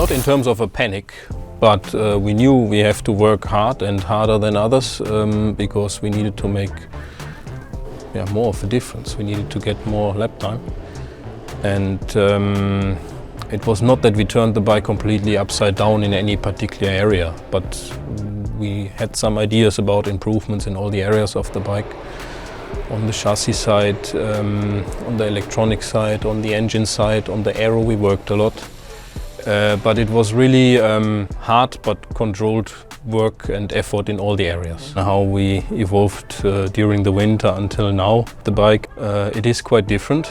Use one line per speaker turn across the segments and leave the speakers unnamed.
Not in terms of a panic, but we knew we have to work hard and harder than others because we needed to make more of a difference. We needed to get more lap time. And it was not that we turned the bike completely upside down in any particular area, but we had some ideas about improvements in all the areas of the bike. On the chassis side, on the electronic side, on the engine side, on the aero we worked a lot. But it was really hard but controlled work and effort in all the areas. How we evolved during the winter until now, the bike, it is quite different.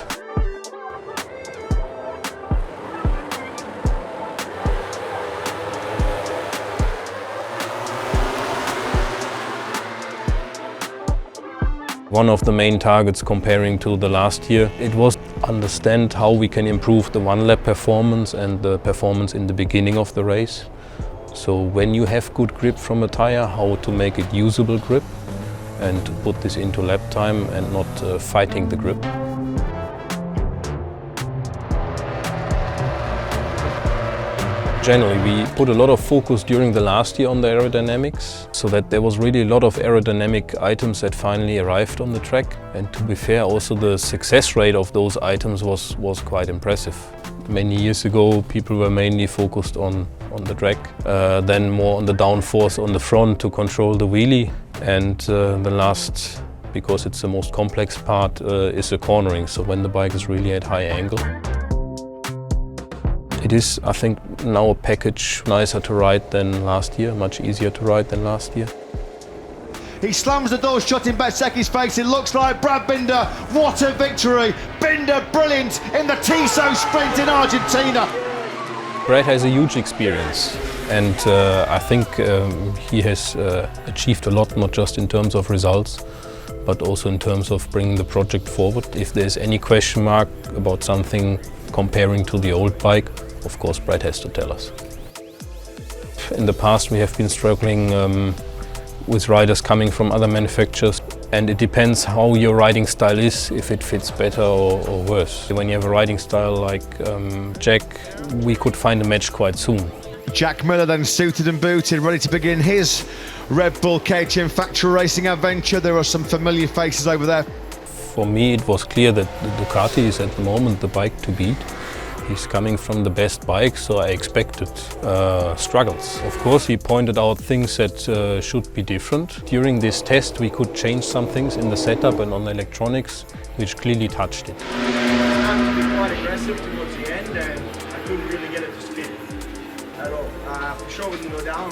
One of the main targets comparing to the last year, it was understand how we can improve the one-lap performance and the performance in the beginning of the race. So when you have good grip from a tire, how to make it usable grip and to put this into lap time and not fighting the grip. Generally, we put a lot of focus during the last year on the aerodynamics, so that there was really a lot of aerodynamic items that finally arrived on the track. And to be fair, also the success rate of those items was quite impressive. Many years ago, people were mainly focused on the drag, then more on the downforce on the front to control the wheelie. And the last, because it's the most complex part, is the cornering, so when the bike is really at high angle. It is, I think, now a package nicer to ride than last year, much easier to ride than last year.
He slams the door shut in Betseki's face. It looks like Brad Binder. What a victory! Binder brilliant in the Tissot sprint in Argentina.
Brad has a huge experience and I think he has achieved a lot, not just in terms of results, but also in terms of bringing the project forward. If there's any question mark about something comparing to the old bike, of course Brad has to tell us. In the past we have been struggling with riders coming from other manufacturers, and it depends how your riding style is, if it fits better or worse. When you have a riding style like Jack, we could find a match quite soon.
Jack Miller then suited and booted, ready to begin his Red Bull KTM factory racing adventure. There are some familiar faces over there.
For me it was clear that the Ducati is at the moment the bike to beat. He's coming from the best bike, so I expected struggles. Of course, he pointed out things that should be different. During this test, we could change some things in the setup and on the electronics, which clearly touched it.
I had to be quite aggressive towards the end, and I couldn't really get it to spin at all. For sure, we can go down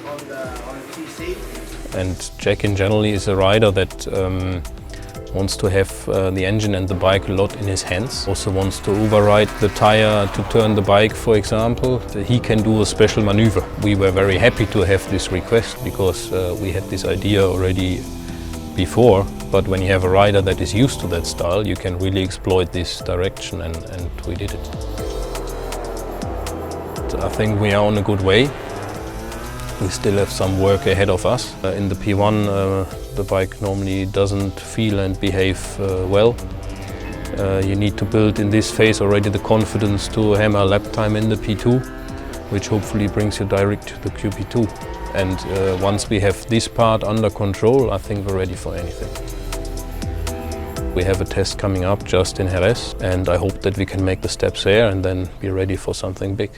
on the TC.
And Jack in general is a rider that wants to have the engine and the bike a lot in his hands. Also wants to override the tire to turn the bike, for example. He can do a special maneuver. We were very happy to have this request because we had this idea already before. But when you have a rider that is used to that style, you can really exploit this direction, and we did it. I think we are on a good way. We still have some work ahead of us. In the P1, the bike normally doesn't feel and behave well. You need to build in this phase already the confidence to hammer lap time in the P2, which hopefully brings you direct to the QP2. And once we have this part under control, I think we're ready for anything. We have a test coming up just in Jerez, and I hope that we can make the steps there and then be ready for something big.